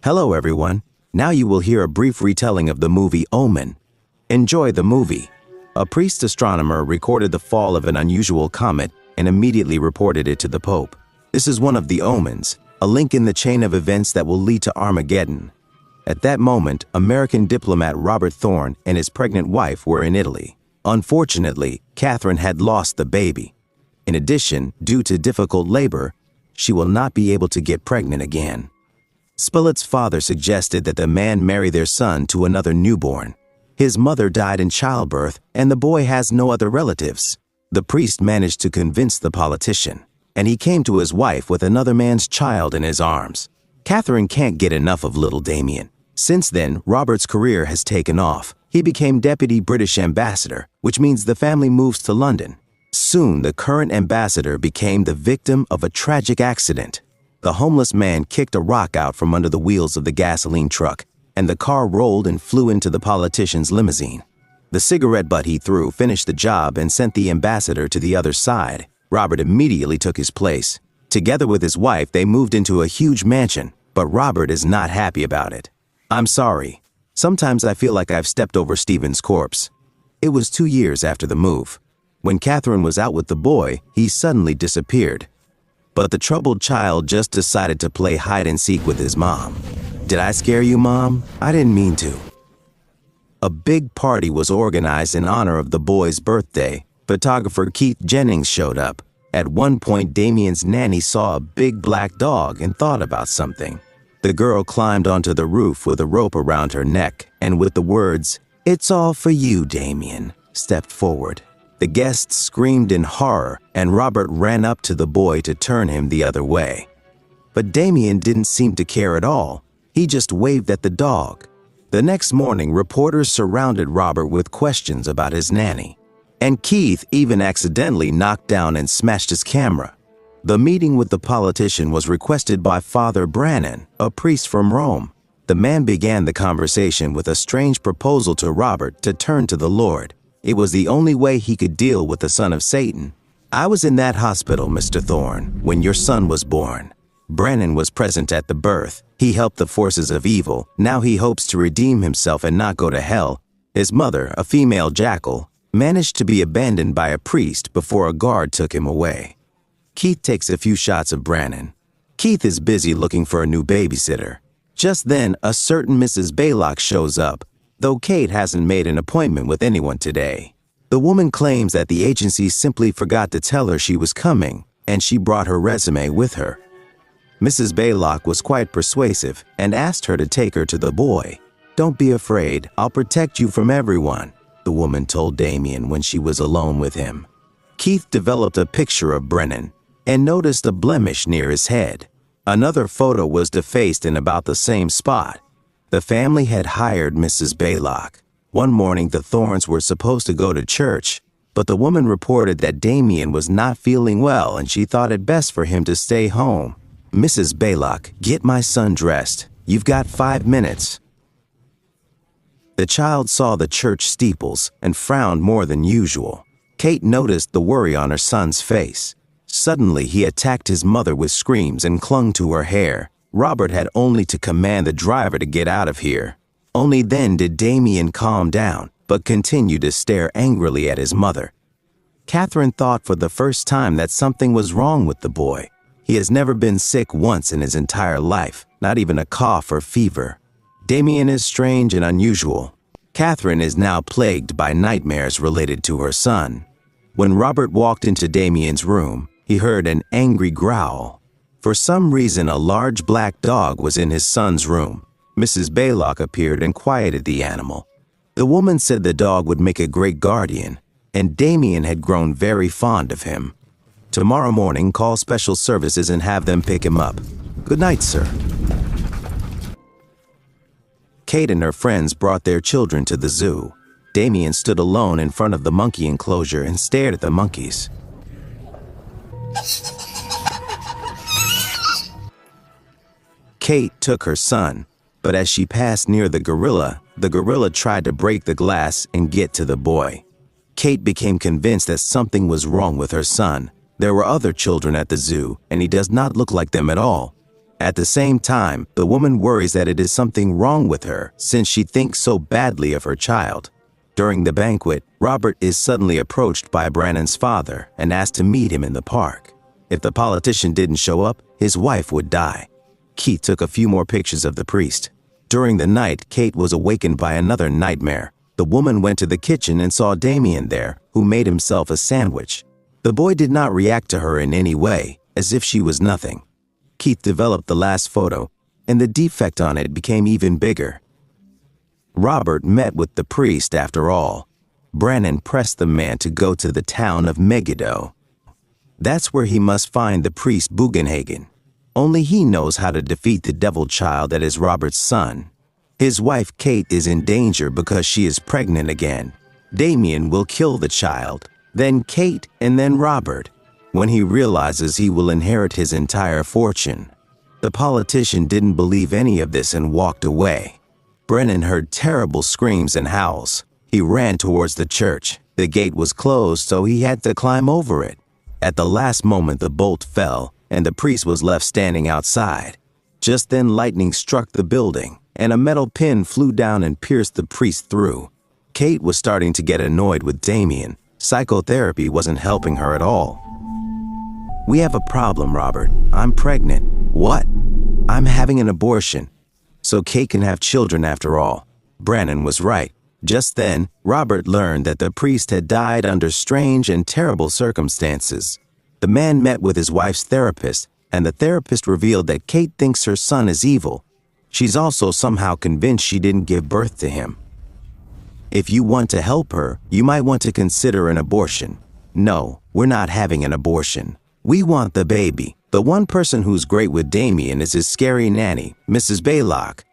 Hello everyone. Now you will hear a brief retelling of the movie Omen. Enjoy the movie. A priest astronomer recorded the fall of an unusual comet and immediately reported it to the Pope. This is one of the omens, a link in the chain of events that will lead to Armageddon. At that moment, American diplomat Robert Thorne and his pregnant wife were in Italy. Unfortunately, Catherine had lost the baby. In addition, due to difficult labor, she will not be able to get pregnant again. Spilett's father suggested that the man marry their son to another newborn. His mother died in childbirth, and the boy has no other relatives. The priest managed to convince the politician, and he came to his wife with another man's child in his arms. Catherine can't get enough of little Damien. Since then, Robert's career has taken off. He became deputy British ambassador, which means the family moves to London. Soon, the current ambassador became the victim of a tragic accident. The homeless man kicked a rock out from under the wheels of the gasoline truck, and the car rolled and flew into the politician's limousine. The cigarette butt he threw finished the job and sent the ambassador to the other side. Robert immediately took his place. Together with his wife, they moved into a huge mansion, but Robert is not happy about it. I'm sorry. Sometimes I feel like I've stepped over Stephen's corpse. It was 2 years after the move. When Catherine was out with the boy, he suddenly disappeared. But the troubled child just decided to play hide-and-seek with his mom. Did I scare you, Mom? I didn't mean to. A big party was organized in honor of the boy's birthday. Photographer Keith Jennings showed up. At one point, Damien's nanny saw a big black dog and thought about something. The girl climbed onto the roof with a rope around her neck and with the words, "It's all for you, Damien," stepped forward. The guests screamed in horror, and Robert ran up to the boy to turn him the other way. But Damien didn't seem to care at all. He just waved at the dog. The next morning, reporters surrounded Robert with questions about his nanny. And Keith even accidentally knocked down and smashed his camera. The meeting with the politician was requested by Father Brannan, a priest from Rome. The man began the conversation with a strange proposal to Robert to turn to the Lord. It was the only way he could deal with the son of Satan. "I was in that hospital, Mr. Thorne, when your son was born. Brannan was present at the birth. He helped the forces of evil. Now he hopes to redeem himself and not go to hell. His mother, a female jackal, managed to be abandoned by a priest before a guard took him away." Keith takes a few shots of Brannan. Keith is busy looking for a new babysitter. Just then, a certain Mrs. Baylock shows up, though Kate hasn't made an appointment with anyone today. The woman claims that the agency simply forgot to tell her she was coming, and she brought her resume with her. Mrs. Baylock was quite persuasive and asked her to take her to the boy. "Don't be afraid, I'll protect you from everyone," the woman told Damien when she was alone with him. Keith developed a picture of Brennan and noticed a blemish near his head. Another photo was defaced in about the same spot. The family had hired Mrs. Baylock. One morning, the Thornes were supposed to go to church, but the woman reported that Damien was not feeling well and she thought it best for him to stay home. "Mrs. Baylock, get my son dressed. You've got 5 minutes." The child saw the church steeples and frowned more than usual. Kate noticed the worry on her son's face. Suddenly, he attacked his mother with screams and clung to her hair. Robert had only to command the driver to get out of here. Only then did Damien calm down, but continued to stare angrily at his mother. Catherine thought for the first time that something was wrong with the boy. He has never been sick once in his entire life, not even a cough or fever. Damien is strange and unusual. Catherine is now plagued by nightmares related to her son. When Robert walked into Damien's room, he heard an angry growl. For some reason, a large black dog was in his son's room. Mrs. Baylock appeared and quieted the animal. The woman said the dog would make a great guardian, and Damien had grown very fond of him. "Tomorrow morning, call special services and have them pick him up. Good night, sir." Kate and her friends brought their children to the zoo. Damien stood alone in front of the monkey enclosure and stared at the monkeys. Kate took her son, but as she passed near the gorilla tried to break the glass and get to the boy. Kate became convinced that something was wrong with her son. There were other children at the zoo, and he does not look like them at all. At the same time, the woman worries that it is something wrong with her since she thinks so badly of her child. During the banquet, Robert is suddenly approached by Brandon's father and asked to meet him in the park. If the politician didn't show up, his wife would die. Keith took a few more pictures of the priest. During the night, Kate was awakened by another nightmare. The woman went to the kitchen and saw Damien there, who made himself a sandwich. The boy did not react to her in any way, as if she was nothing. Keith developed the last photo, and the defect on it became even bigger. Robert met with the priest after all. Brandon pressed the man to go to the town of Megiddo. That's where he must find the priest Bugenhagen. Only he knows how to defeat the devil child that is Robert's son. His wife Kate is in danger because she is pregnant again. Damien will kill the child, then Kate, and then Robert, when he realizes he will inherit his entire fortune. The politician didn't believe any of this and walked away. Brennan heard terrible screams and howls. He ran towards the church. The gate was closed, so he had to climb over it. At the last moment, the bolt fell, and the priest was left standing outside. Just then, lightning struck the building, and a metal pin flew down and pierced the priest through. Kate was starting to get annoyed with Damien. Psychotherapy wasn't helping her at all. "We have a problem, Robert. I'm pregnant." "What?" "I'm having an abortion, so Kate can have children after all." Brandon was right. Just then, Robert learned that the priest had died under strange and terrible circumstances. The man met with his wife's therapist, and the therapist revealed that Kate thinks her son is evil. She's also somehow convinced she didn't give birth to him. "If you want to help her, you might want to consider an abortion." "No, we're not having an abortion. We want the baby." The one person who's great with Damien is his scary nanny, Mrs. Baylock.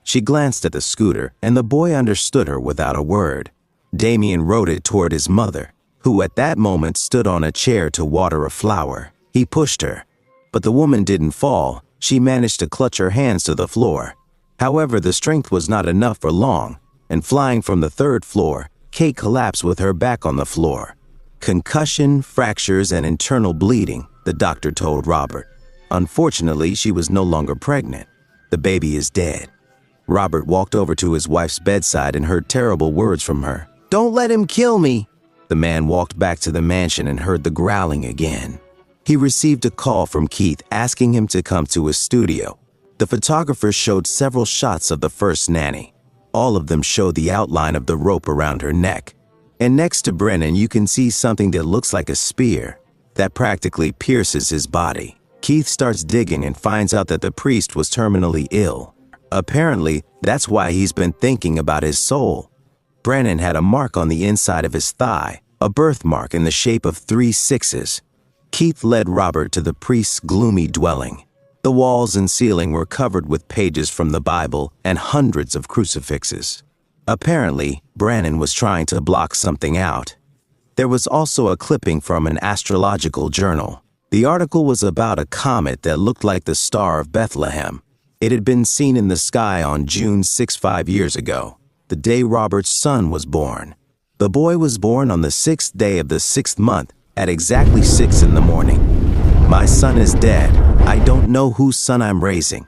She glanced at the scooter, and the boy understood her without a word. Damien rode it toward his mother, who at that moment stood on a chair to water a flower. He pushed her, but the woman didn't fall. She managed to clutch her hands to the floor. However, the strength was not enough for long, and flying from the third floor, Kate collapsed with her back on the floor. Concussion, fractures, and internal bleeding, the doctor told Robert. Unfortunately, she was no longer pregnant. The baby is dead. Robert walked over to his wife's bedside and heard terrible words from her. "Don't let him kill me." The man walked back to the mansion and heard the growling again. He received a call from Keith asking him to come to his studio. The photographer showed several shots of the first nanny. All of them show the outline of the rope around her neck. And next to Brennan, you can see something that looks like a spear that practically pierces his body. Keith starts digging and finds out that the priest was terminally ill. Apparently, that's why he's been thinking about his soul. Brennan had a mark on the inside of his thigh, a birthmark in the shape of 3 sixes. Keith led Robert to the priest's gloomy dwelling. The walls and ceiling were covered with pages from the Bible and hundreds of crucifixes. Apparently, Brennan was trying to block something out. There was also a clipping from an astrological journal. The article was about a comet that looked like the Star of Bethlehem. It had been seen in the sky on June 6, 5 years ago, the day Robert's son was born. The boy was born on the 6th day of the 6th month at exactly 6 in the morning. "My son is dead. I don't know whose son I'm raising."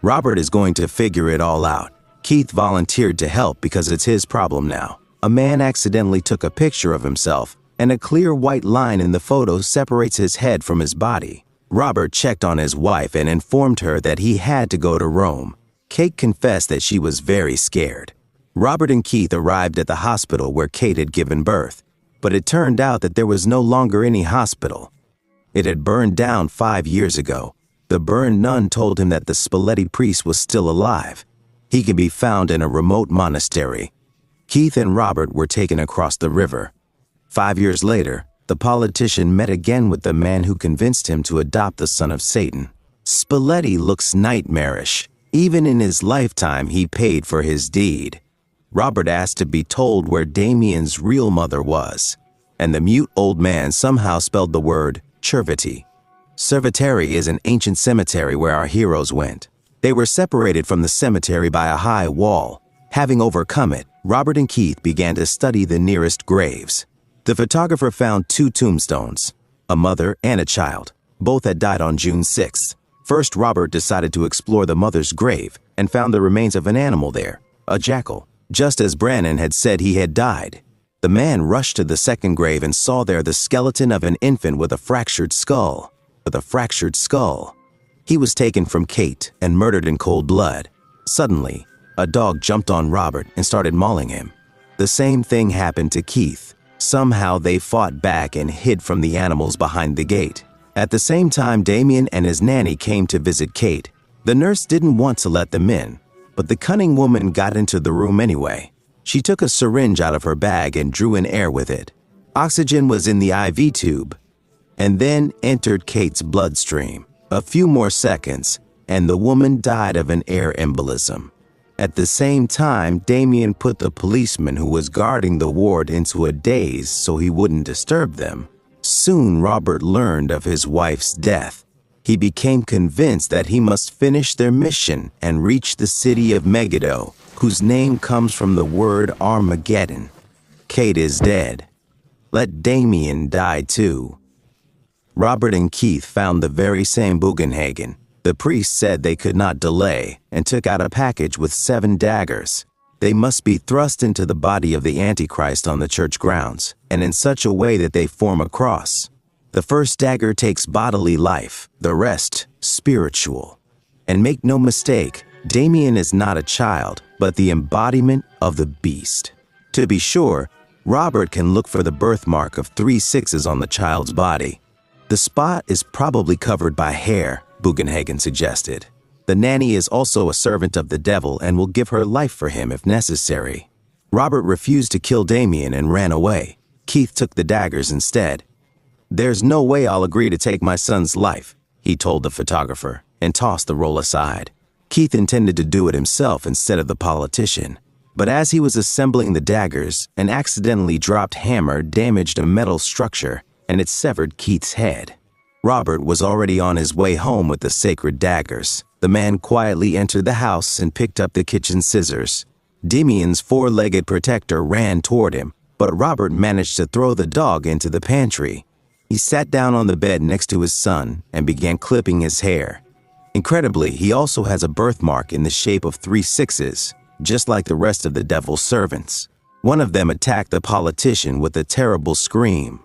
Robert is going to figure it all out. Keith volunteered to help because it's his problem now. A man accidentally took a picture of himself, and a clear white line in the photo separates his head from his body. Robert checked on his wife and informed her that he had to go to Rome. Kate confessed that she was very scared. Robert and Keith arrived at the hospital where Kate had given birth, but it turned out that there was no longer any hospital. It had burned down 5 years ago. The burned nun told him that the Spalletti priest was still alive. He could be found in a remote monastery. Keith and Robert were taken across the river. 5 years later, the politician met again with the man who convinced him to adopt the son of Satan. Spalletti looks nightmarish. Even in his lifetime, he paid for his deed. Robert asked to be told where Damien's real mother was, and the mute old man somehow spelled the word Cerviti. Cerveteri is an ancient cemetery where our heroes went. They were separated from the cemetery by a high wall. Having overcome it, Robert and Keith began to study the nearest graves. The photographer found 2 tombstones, a mother and a child. Both had died on June 6th. First, Robert decided to explore the mother's grave and found the remains of an animal there, a jackal, just as Brannon had said he had died. The man rushed to the second grave and saw there the skeleton of an infant with a fractured skull. He was taken from Kate and murdered in cold blood. Suddenly, a dog jumped on Robert and started mauling him. The same thing happened to Keith. Somehow they fought back and hid from the animals behind the gate. At the same time, Damien and his nanny came to visit Kate. The nurse didn't want to let them in, but the cunning woman got into the room anyway. She took a syringe out of her bag and drew in air with it. Oxygen was in the IV tube, and then entered Kate's bloodstream. A few more seconds, and the woman died of an air embolism. At the same time, Damien put the policeman who was guarding the ward into a daze so he wouldn't disturb them. Soon, Robert learned of his wife's death. He became convinced that he must finish their mission and reach the city of Megiddo, whose name comes from the word Armageddon. Kate is dead. Let Damien die too. Robert and Keith found the very same Bugenhagen. The priest said they could not delay and took out a package with 7 daggers. They must be thrust into the body of the Antichrist on the church grounds, and in such a way that they form a cross. The first dagger takes bodily life, the rest spiritual. And make no mistake, Damien is not a child, but the embodiment of the beast. To be sure, Robert can look for the birthmark of 3 6s on the child's body. The spot is probably covered by hair, Bugenhagen suggested. The nanny is also a servant of the devil and will give her life for him if necessary. Robert refused to kill Damien and ran away. Keith took the daggers instead. "There's no way I'll agree to take my son's life," he told the photographer, and tossed the roll aside. Keith intended to do it himself instead of the politician. But as he was assembling the daggers, an accidentally dropped hammer damaged a metal structure, and it severed Keith's head. Robert was already on his way home with the sacred daggers. The man quietly entered the house and picked up the kitchen scissors. Damien's 4-legged protector ran toward him, but Robert managed to throw the dog into the pantry. He sat down on the bed next to his son and began clipping his hair. Incredibly, he also has a birthmark in the shape of 3 6s, just like the rest of the devil's servants. One of them attacked the politician with a terrible scream.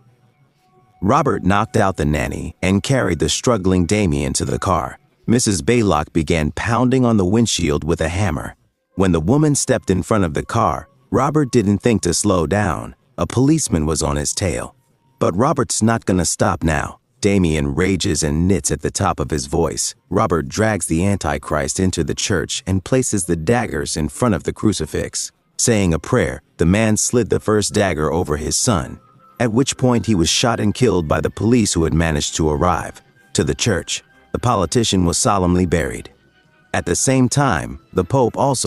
Robert knocked out the nanny and carried the struggling Damien to the car. Mrs. Baylock began pounding on the windshield with a hammer. When the woman stepped in front of the car, Robert didn't think to slow down. A policeman was on his tail. But Robert's not gonna stop now. Damien rages and knits at the top of his voice. Robert drags the Antichrist into the church and places the daggers in front of the crucifix. Saying a prayer, the man slid the first dagger over his son, at which point he was shot and killed by the police who had managed to arrive. To the church, the politician was solemnly buried. At the same time, the Pope also